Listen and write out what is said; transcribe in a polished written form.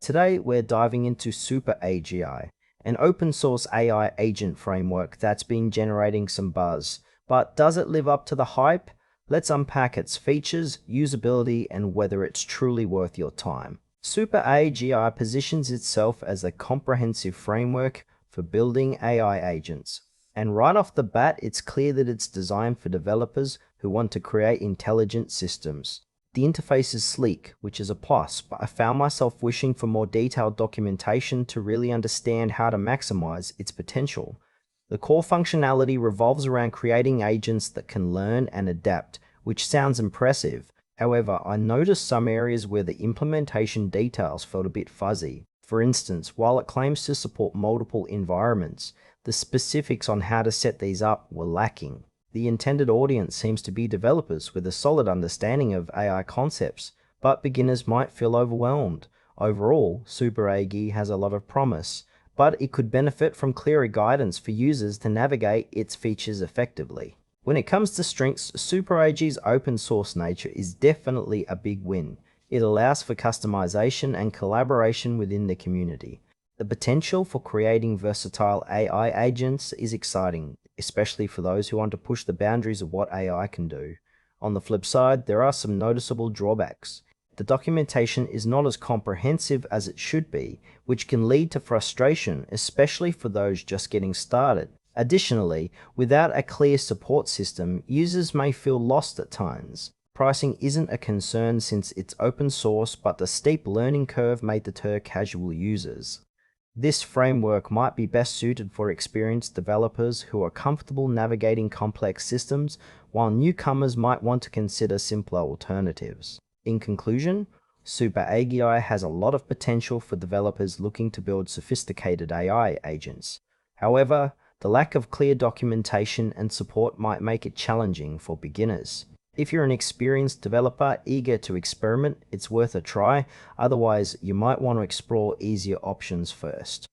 Today we're diving into SuperAGI, an open source AI agent framework that's been generating some buzz. But does it live up to the hype? Let's unpack its features, usability, and whether it's truly worth your time. SuperAGI positions itself as a comprehensive framework for building AI agents. And right off the bat, it's clear that it's designed for developers who want to create intelligent systems. The interface is sleek, which is a plus, but I found myself wishing for more detailed documentation to really understand how to maximize its potential. The core functionality revolves around creating agents that can learn and adapt, which sounds impressive. However, I noticed some areas where the implementation details felt a bit fuzzy. For instance, while it claims to support multiple environments, the specifics on how to set these up were lacking. The intended audience seems to be developers with a solid understanding of AI concepts, but beginners might feel overwhelmed. Overall, SuperAGI has a lot of promise, but it could benefit from clearer guidance for users to navigate its features effectively. When it comes to strengths, SuperAGI's open source nature is definitely a big win. It allows for customization and collaboration within the community. The potential for creating versatile AI agents is exciting, especially for those who want to push the boundaries of what AI can do. On the flip side, there are some noticeable drawbacks. The documentation is not as comprehensive as it should be, which can lead to frustration, especially for those just getting started. Additionally, without a clear support system, users may feel lost at times. Pricing isn't a concern since it's open source, but the steep learning curve may deter casual users. This framework might be best suited for experienced developers who are comfortable navigating complex systems, while newcomers might want to consider simpler alternatives. In conclusion, SuperAGI has a lot of potential for developers looking to build sophisticated AI agents. However, the lack of clear documentation and support might make it challenging for beginners. If you're an experienced developer eager to experiment, it's worth a try. Otherwise, you might want to explore easier options first.